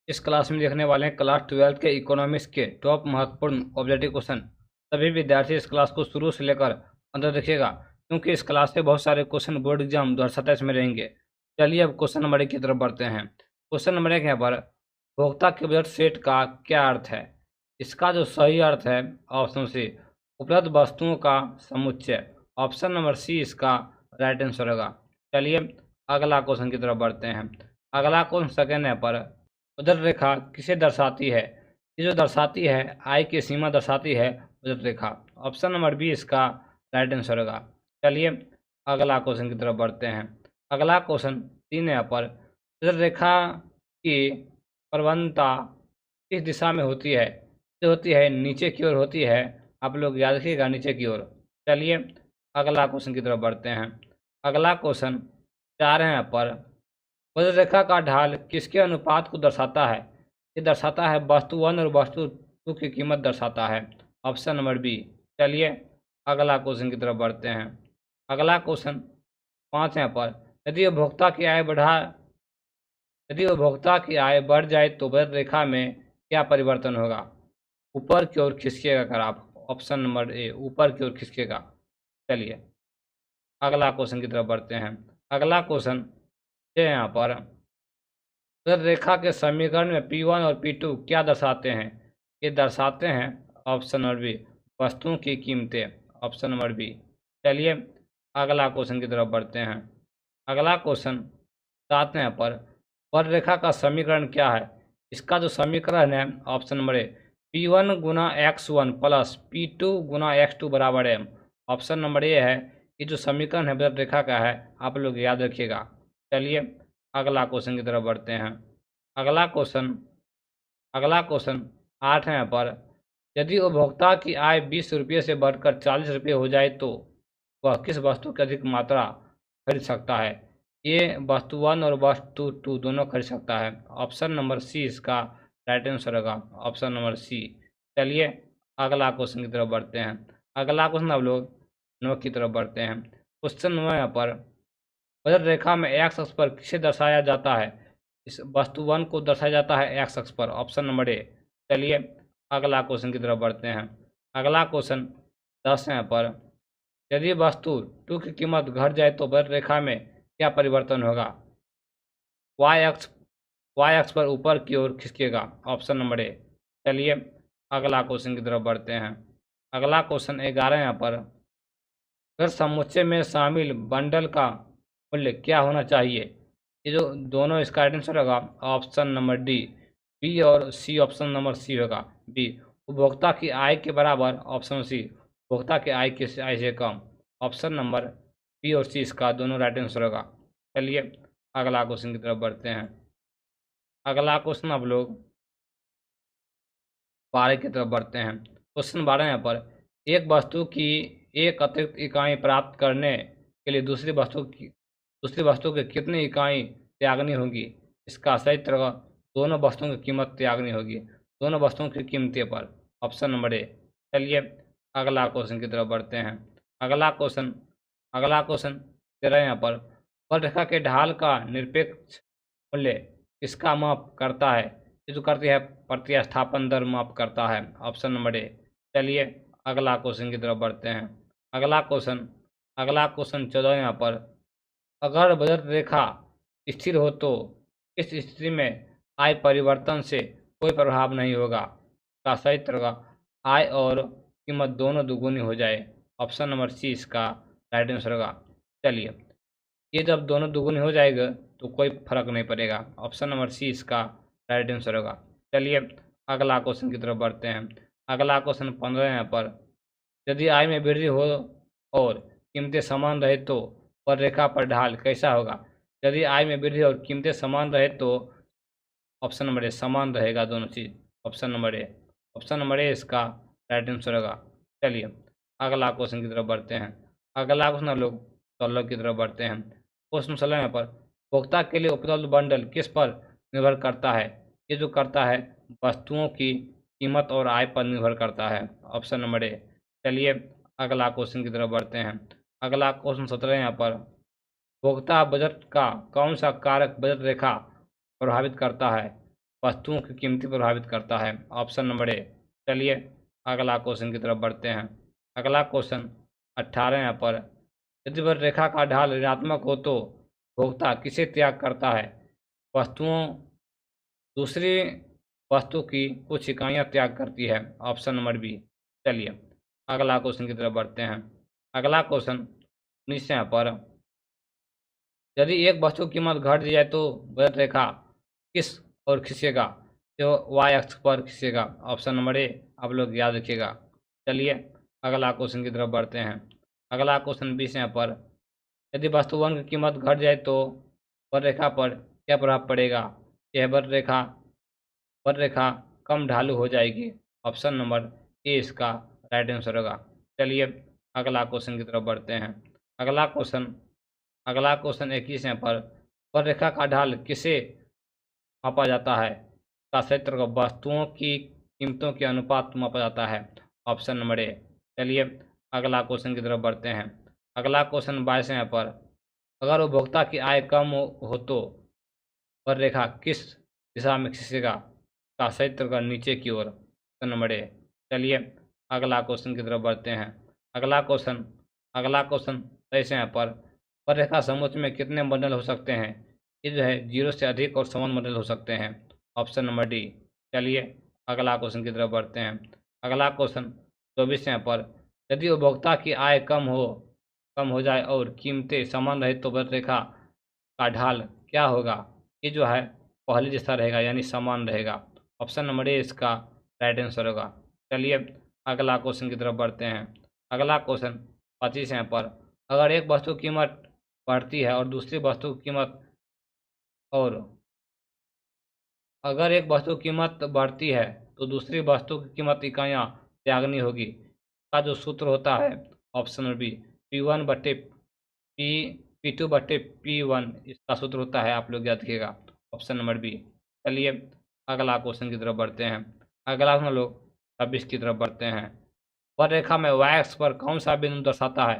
इस क्लास में देखने वाले हैं क्लास 12 के इकोनॉमिक्स के टॉप महत्वपूर्ण ऑब्जेक्टिव क्वेश्चन। सभी विद्यार्थी इस क्लास को शुरू से लेकर अंत तक देखिएगा, क्योंकि इस क्लास से बहुत सारे क्वेश्चन बोर्ड एग्जाम 2027 में रहेंगे। चलिए अब क्वेश्चन नंबर 1 की तरफ बढ़ते हैं। क्वेश्चन नंबर 1 यहाँ पर, उपभोक्ता के बजट सेट का क्या अर्थ है? इसका जो सही अर्थ है, ऑप्शन सी, उपलब्ध वस्तुओं का समुच्चय। ऑप्शन नंबर सी इसका राइट आंसर होगा। चलिए अगला क्वेश्चन की तरफ बढ़ते हैं। अगला क्वेश्चन सेकेंड है पर, उधर रेखा किसे दर्शाती है? ये जो दर्शाती है, आय की सीमा दर्शाती है उधर रेखा। ऑप्शन नंबर बी इसका राइट आंसर होगा। चलिए अगला क्वेश्चन की तरफ बढ़ते हैं। अगला क्वेश्चन 3 है पर, उधर रेखा की प्रवणता किस दिशा में होती है? जो होती है नीचे की ओर होती है। आप लोग याद रखिएगा, नीचे की ओर। चलिए अगला क्वेश्चन की तरफ बढ़ते हैं। अगला क्वेश्चन 4 है पर, वज्ररेखा का ढाल किसके अनुपात को दर्शाता है? ये दर्शाता है वस्तु 1 और वस्तु 2 की कीमत दर्शाता है। Option number B. चलिए अगला क्वेश्चन की तरफ बढ़ते हैं। अगला क्वेश्चन 5 है पर, यदि उपभोक्ता की आय बढ़ जाए तो वज्ररेखा में क्या परिवर्तन होगा? ऊपर की ओर खिसकेगा ग्राफ। ऑप्शन नंबर ए, ऊपर की ओर खिसकेगा। चलिए अगला क्वेश्चन की तरफ बढ़ते हैं। अगला क्वेश्चन है यहाँ पर, रेखा के समीकरण में P1 और P2 क्या दर्शाते हैं? ये दर्शाते हैं ऑप्शन नंबर बी, वस्तुओं की कीमतें। Option number B. चलिए अगला क्वेश्चन की तरफ बढ़ते हैं। अगला क्वेश्चन 7 है पर रेखा का समीकरण क्या है? इसका जो समीकरण है, option number A, P1 Guna x1 plus P2 Guna x2 बराबर है। ऑप्शन नंबर ए है। ये जो समीकरण है रेखा का है, आप लोग याद रखिएगा। चलिए अगला क्वेश्चन की तरफ बढ़ते हैं। अगला क्वेश्चन 8 है पर, यदि उपभोक्ता की आय 20 रुपये से बढ़कर 40 रुपये हो जाए तो वह किस वस्तु की अधिक मात्रा खरीद सकता है? ये वस्तु 1 और वस्तु 2 दोनों खरीद सकता है। ऑप्शन नंबर सी इसका राइट आंसर होगा। Option number C. चलिए अगला क्वेश्चन की तरफ बढ़ते हैं। अगला क्वेश्चन आप लोग 9 की तरफ बढ़ते हैं। क्वेश्चन 9 पर, बजट रेखा में एक्स अक्ष पर किसे दर्शाया जाता है? इस वस्तु 1 को दर्शाया जाता है एक्स अक्ष पर। Option number A. चलिए अगला क्वेश्चन की तरफ बढ़ते हैं। अगला क्वेश्चन 10 है पर, यदि वस्तु 2 की कीमत घट जाए तो बजट रेखा में क्या परिवर्तन होगा? वाई अक्ष पर ऊपर की ओर खिसकेगा। Option number A. चलिए अगला क्वेश्चन की तरफ बढ़ते हैं। अगला क्वेश्चन 11 यहाँ पर, अगर समुच्चय में शामिल बंडल का मूल्य क्या होना चाहिए? ये जो दोनों इसका आंसर होगा, ऑप्शन नंबर डी, बी और सी। ऑप्शन नंबर सी होगा बी, उपभोक्ता की आय के बराबर। ऑप्शन सी, उपभोक्ता की आय से कम। ऑप्शन नंबर बी और सी इसका दोनों राइट आंसर होगा। चलिए अगला क्वेश्चन की तरफ बढ़ते हैं। अगला क्वेश्चन आप लोग 12 की तरफ बढ़ते हैं। क्वेश्चन 12 यहाँ पर, एक वस्तु की एक अतिरिक्त इकाई प्राप्त करने के लिए दूसरी वस्तु की कितनी इकाई त्यागनी होगी? इसका सही तरह दोनों वस्तुओं की कीमत त्यागनी होगी, दोनों वस्तुओं की कीमतें पर। Option number A. चलिए अगला क्वेश्चन की तरफ बढ़ते हैं। अगला क्वेश्चन 13 यहाँ पर, वक्ररेखा के ढाल का निरपेक्ष मूल्य किसका माप करता है? ये जो करती है प्रतिस्थापन दर माप करता है। Option number A. चलिए अगला क्वेश्चन की तरफ बढ़ते हैं। अगला क्वेश्चन 14 यहाँ पर, अगर बजट रेखा स्थिर हो तो इस स्थिति में आय परिवर्तन से कोई प्रभाव नहीं होगा। का सही तरह आय और कीमत दोनों दुगुनी हो जाए। ऑप्शन नंबर सी इसका राइट आंसर होगा। चलिए ये जब दोनों दुगुनी हो जाएगा तो कोई फर्क नहीं पड़ेगा। ऑप्शन नंबर सी इसका राइट आंसर होगा। चलिए अगला क्वेश्चन की तरफ बढ़ते हैं। अगला क्वेश्चन 15 यहाँ पर, यदि आय में वृद्धि हो और कीमतें समान रहे तो पर रेखा पर ढाल कैसा होगा? यदि आय में वृद्धि और कीमतें समान रहे तो ऑप्शन नंबर ए, समान रहेगा दोनों चीज़। ऑप्शन नंबर ए इसका राइट आंसर होगा। चलिए अगला क्वेश्चन की तरफ बढ़ते हैं। अगला क्वेश्चन हम लोग 16 की तरफ बढ़ते हैं। क्वेश्चन 16 यहाँ पर, उपभोक्ता के लिए उपलब्ध बंडल किस पर निर्भर करता है? ये जो करता है वस्तुओं की कीमत और आय पर निर्भर करता है। Option number A. चलिए अगला क्वेश्चन की तरफ बढ़ते हैं। अगला क्वेश्चन 17 यहाँ पर, उपभोक्ता बजट का कौन सा कारक बजट रेखा प्रभावित करता है? वस्तुओं की कीमत प्रभावित करता है? Option number A. चलिए अगला क्वेश्चन की तरफ बढ़ते हैं। अगला क्वेश्चन 18 यहाँ पर, यदि वक्र रेखा का ढाल ऋणात्मक हो तो भोक्ता किसे त्याग करता है? वस्तुओं दूसरी वस्तु की कुछ इकाइयाँ त्याग करती है। Option number B. चलिए अगला क्वेश्चन की तरफ बढ़ते हैं। अगला क्वेश्चन 19 यहाँ पर, यदि एक वस्तु की कीमत घट जाए तो वक्र रेखा किस ओर खींचेगा? जो वाई अक्ष पर खींचेगा। ऑप्शन नंबर ए आप लोग याद रखिएगा। चलिए अगला क्वेश्चन की तरफ बढ़ते हैं। अगला क्वेश्चन 20 यहाँ पर, यदि वस्तु वन की कीमत घट जाए तो वक्र रेखा पर क्या प्रभाव पड़ेगा? यह वक्र रेखा कम ढालू हो जाएगी। ऑप्शन नंबर ए इसका राइट आंसर होगा। चलिए अगला क्वेश्चन की तरफ बढ़ते हैं। अगला क्वेश्चन 21 यहाँ पर, वक्र रेखा का ढाल किसे मापा जाता है? का क्षेत्र को वस्तुओं की कीमतों के अनुपात मापा जाता है। Option number A. चलिए अगला क्वेश्चन की तरफ बढ़ते हैं। अगला क्वेश्चन 22 यहाँ पर, अगर उपभोक्ता की आय कम हो तो वक्र रेखा किस दिशा में खींचेगा? का क्षेत्र का नीचे की ओर। Option number A. चलिए अगला क्वेश्चन की तरफ बढ़ते हैं। अगला क्वेश्चन 23 यहाँ पर, वक्र रेखा समुच्चय में कितने बंडल हो सकते हैं? ये जो है 0 से अधिक और समान बंडल हो सकते हैं। Option number D. चलिए अगला क्वेश्चन की तरफ बढ़ते हैं। अगला क्वेश्चन 24 यहाँ पर, यदि उपभोक्ता की आय कम हो जाए और कीमतें समान रहे तो वक्र रेखा का ढाल क्या होगा? ये जो है पहली दिशा रहेगा यानी समान रहेगा। ऑप्शन नंबर ए इसका राइट आंसर होगा। चलिए अगला क्वेश्चन की तरफ बढ़ते हैं। अगला क्वेश्चन 25 यहाँ पर, अगर एक वस्तु की कीमत बढ़ती है और दूसरी वस्तु की कीमत और अगर एक वस्तु की कीमत बढ़ती है तो दूसरी वस्तु की कीमत इकाइयाँ त्यागनी होगी। का जो सूत्र होता है ऑप्शन नंबर बी, P2/P1 इसका सूत्र होता है, आप लोग याद रखिएगा। Option number B. चलिए अगला क्वेश्चन की तरफ बढ़ते हैं। अगला हम लोग 26 की तरफ बढ़ते हैं। वक्र रेखा में y अक्ष पर कौन सा बिंदु दर्शाता है?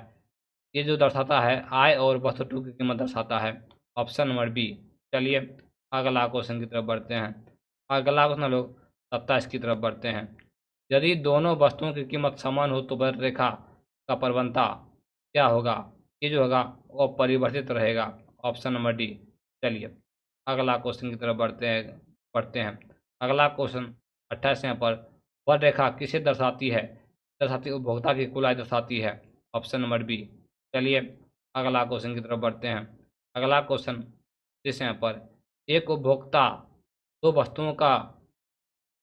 ये जो दर्शाता है आय और वस्तु टू की कीमत दर्शाता है। Option number B. चलिए अगला क्वेश्चन की तरफ बढ़ते हैं। अगला क्वेश्चन लोग 27 की तरफ बढ़ते हैं। यदि दोनों वस्तुओं की कीमत समान हो तो वक्र रेखा का प्रवणता क्या होगा? ये जो होगा वो परिवर्तित रहेगा। Option number D. चलिए अगला क्वेश्चन की तरफ बढ़ते हैं। अगला क्वेश्चन 28 यहाँ पर, वक्र रेखा किसे दर्शाती है? उपभोक्ता की कुल आय दर्शाती है। Option number B. चलिए अगला क्वेश्चन की तरफ बढ़ते हैं। अगला क्वेश्चन जिस यहाँ पर, एक उपभोक्ता दो वस्तुओं का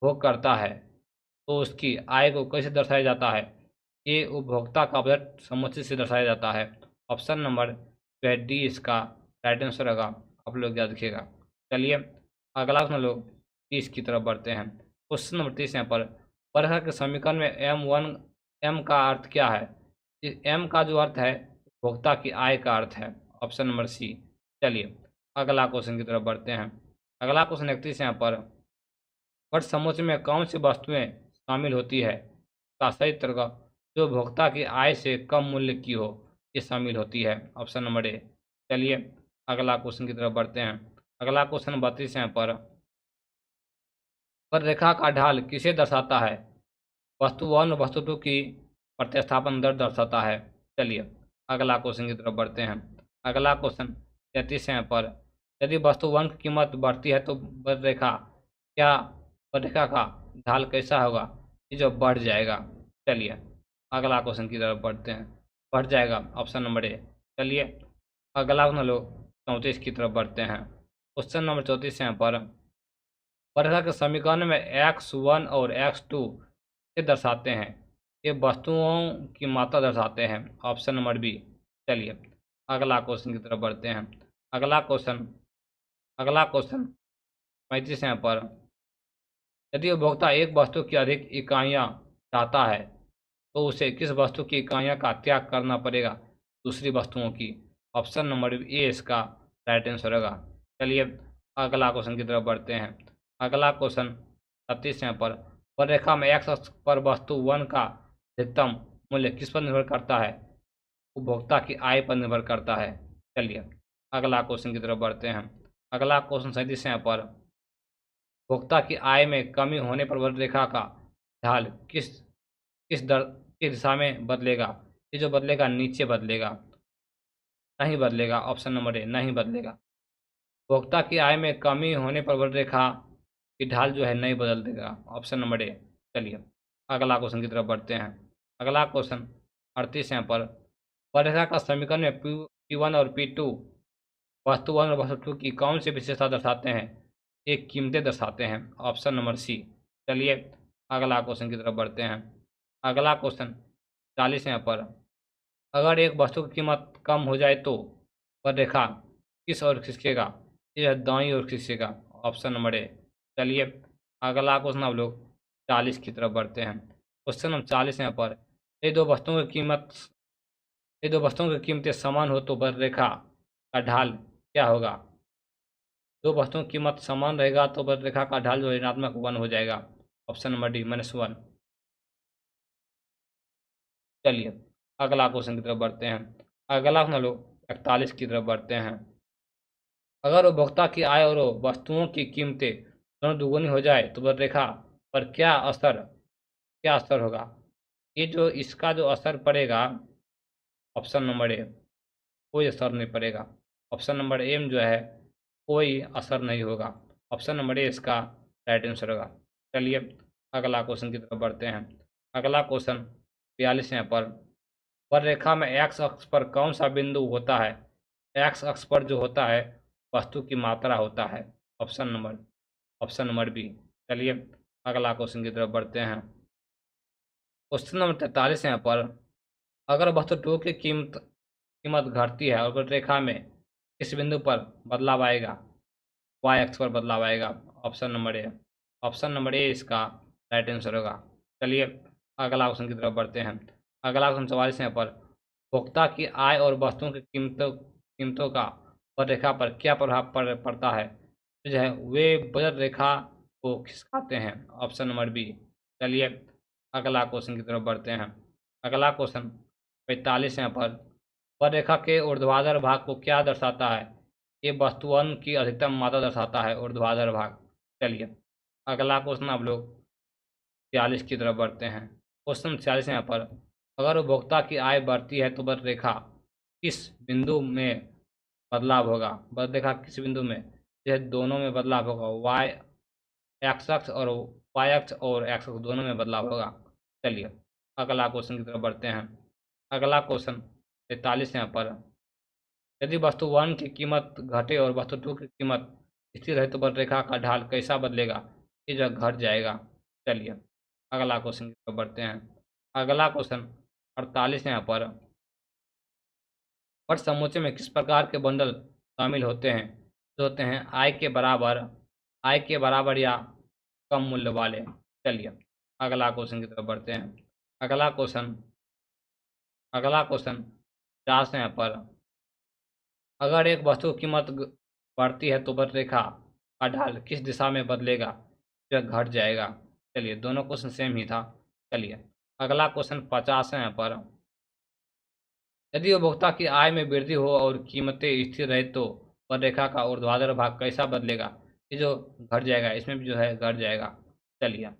भोग करता है तो उसकी आय को कैसे दर्शाया जाता है? ये उपभोक्ता का बजट समुच्चय से दर्शाया जाता है। ऑप्शन नंबर जो है डी इसका राइट आंसर होगा, आप लोग याद रखिएगा। चलिए अगला क्वेश्चन लोग 30 की तरफ बढ़ते हैं। क्वेश्चन नंबर 30 यहाँ पर, वर्ग के समीकरण में एम का अर्थ क्या है? इस एम का जो अर्थ है उपभोक्ता की आय का अर्थ है। Option number C. चलिए अगला क्वेश्चन की तरफ बढ़ते हैं। अगला क्वेश्चन 31 यहाँ पर, वर्ष समुच्चय में कौन सी वस्तुएं शामिल होती है? का सही तरह जो उपभोक्ता की आय से कम मूल्य की हो ये शामिल होती है। Option number A. चलिए अगला क्वेश्चन की तरफ बढ़ते हैं। अगला क्वेश्चन 32 यहाँ पर रेखा का ढाल किसे दर्शाता है? वस्तु वन और वस्तु टू की प्रतिस्थापन दर दर्शाता है। चलिए अगला क्वेश्चन की तरफ बढ़ते हैं। अगला क्वेश्चन 33 यहाँ पर, यदि वस्तु वन की कीमत बढ़ती है तो वक्र रेखा का ढाल कैसा होगा? ये जो बढ़ जाएगा। चलिए अगला क्वेश्चन की तरफ बढ़ते हैं। बढ़ जाएगा ऑप्शन नंबर ए। चलिए अगला क्वेश्चन लोग 34 की तरफ बढ़ते हैं। क्वेश्चन नंबर 34 यहाँ पर, वक्र के समीकरण में x1 और x2 से दर्शाते हैं, ये वस्तुओं की मात्रा दर्शाते हैं। Option number B. चलिए अगला क्वेश्चन की तरफ बढ़ते हैं। अगला क्वेश्चन 35 यहाँ पर, यदि उपभोक्ता एक वस्तु की अधिक इकाइयाँ चाहता है तो उसे किस वस्तु की इकाइयाँ का त्याग करना पड़ेगा दूसरी वस्तुओं की? ऑप्शन नंबर ए इसका राइट आंसर होगा। चलिए अगला क्वेश्चन की तरफ बढ़ते हैं। अगला क्वेश्चन 36 यहाँ पर, वक्र रेखा में एक्स अक्ष पर वस्तु वन का अधिकतम मूल्य किस पर निर्भर करता है? उपभोक्ता की आय पर निर्भर करता है। चलिए अगला क्वेश्चन की तरफ बढ़ते हैं। अगला क्वेश्चन 37 यहाँ पर, उपभोक्ता की आय में कमी होने पर वक्र का ढाल किस दिशा में बदलेगा? ये जो बदलेगा नीचे बदलेगा, नहीं बदलेगा। ऑप्शन नंबर ए नहीं बदलेगा। उपभोक्ता की आय में कमी होने पर वक्र की ढाल जो है नहीं बदल देगा। Option number A. चलिए अगला क्वेश्चन की तरफ बढ़ते हैं। अगला क्वेश्चन 38 यहाँ पर वक्र का समीकरण में P1 और P2 वस्तु 1 और वस्तु 2 की कौन सी विशेषता दर्शाते हैं? ये कीमतें दर्शाते हैं। Option number C. चलिए अगला क्वेश्चन की तरफ बढ़ते हैं। अगला क्वेश्चन 40 यहाँ पर अगर एक वस्तु की कीमत कम हो जाए तो वह रेखा किस ओर खिसकेगा? यह दाईं ओर खिसकेगा। Option number A. चलिए अगला क्वेश्चन हम लोग 40 की तरफ बढ़ते हैं। क्वेश्चन नंबर 40 यहाँ पर ये दो वस्तुओं की कीमतें समान हो तो वह रेखा का ढाल क्या होगा? दो वस्तुओं की कीमत समान रहेगा तो वह रेखा का ढाल जो है ऋणात्मक 1 हो जाएगा। Option number D -1। चलिए अगला क्वेश्चन की तरफ बढ़ते हैं। अगला हम लोग 41 की तरफ बढ़ते हैं। अगर उपभोक्ता की आय और वस्तुओं की कीमतें दोनों दुगुनी हो जाए तो वह रेखा पर क्या असर होगा? ये जो इसका जो असर पड़ेगा, ऑप्शन नंबर ए कोई असर नहीं पड़ेगा। ऑप्शन नंबर ए में जो है कोई असर नहीं होगा। ऑप्शन नंबर ए इसका राइट आंसर होगा। चलिए अगला क्वेश्चन की तरफ बढ़ते हैं। अगला क्वेश्चन 42 यहाँ पर रेखा में एक्स अक्ष पर कौन सा बिंदु होता है? एक्स अक्ष पर जो होता है वस्तु की मात्रा होता है। Option number B. चलिए अगला क्वेश्चन की तरफ बढ़ते हैं। क्वेश्चन नंबर 43 यहाँ पर अगर वस्तु 2 की कीमत घटती है और रेखा में किस बिंदु पर बदलाव आएगा? वाई एक्स पर बदलाव आएगा। Option number A. Option number A इसका राइट आंसर होगा। चलिए अगला क्वेश्चन की तरफ बढ़ते हैं। अगला क्वेश्चन 44 यहाँ पर उपभोक्ता की आय और वस्तुओं की कीमतों का वक्र रेखा पर क्या प्रभाव पड़ता है? तो जो है वे वक्र रेखा को खिसकाते हैं। Option number B. चलिए अगला क्वेश्चन की तरफ बढ़ते हैं। अगला क्वेश्चन 45 यहाँ पर वक्र रेखा के ऊर्ध्वाधर भाग को क्या दर्शाता है? ये वस्तु 1 की अधिकतम मात्रा दर्शाता है, ऊर्ध्वाधर भाग। चलिए अगला क्वेश्चन आप लोग 46 की तरफ बढ़ते हैं। क्वेश्चन 46 यहाँ पर अगर उपभोक्ता की आय बढ़ती है तो वक्र रेखा किस बिंदु में बदलाव होगा? वक्र रेखा किस बिंदु में? यह दोनों में बदलाव होगा। वाई एक्स अक्ष और वाई अक्ष और एक्स अक्ष दोनों में बदलाव होगा। चलिए अगला क्वेश्चन की तरफ बढ़ते हैं। अगला क्वेश्चन 43 यहाँ पर यदि वस्तु 1 की कीमत घटे और वस्तु 2 की कीमत स्थिर रहे तो वक्र रेखा का ढाल कैसा बदलेगा? ये जो घट जाएगा। चलिए अगला क्वेश्चन की तरफ बढ़ते हैं। अगला क्वेश्चन 48 यहाँ पर वर्ष समूचे में किस प्रकार के बंडल शामिल होते हैं? जो होते हैं आय के बराबर या कम मूल्य वाले। चलिए अगला क्वेश्चन की तरफ बढ़ते हैं। अगला क्वेश्चन 50 यहाँ पर अगर एक वस्तु की कीमत बढ़ती है तो वक्र रेखा का ढाल किस दिशा में बदलेगा? जो घट जाएगा। चलिए दोनों क्वेश्चन सेम ही था। चलिए अगला क्वेश्चन 50 है यहाँ पर यदि उपभोक्ता की आय में वृद्धि हो और कीमतें स्थिर रहे तो वक्र रेखा का ऊर्ध्वाधर भाग कैसा बदलेगा? ये जो घट जाएगा, इसमें भी जो है घट जाएगा। चलिए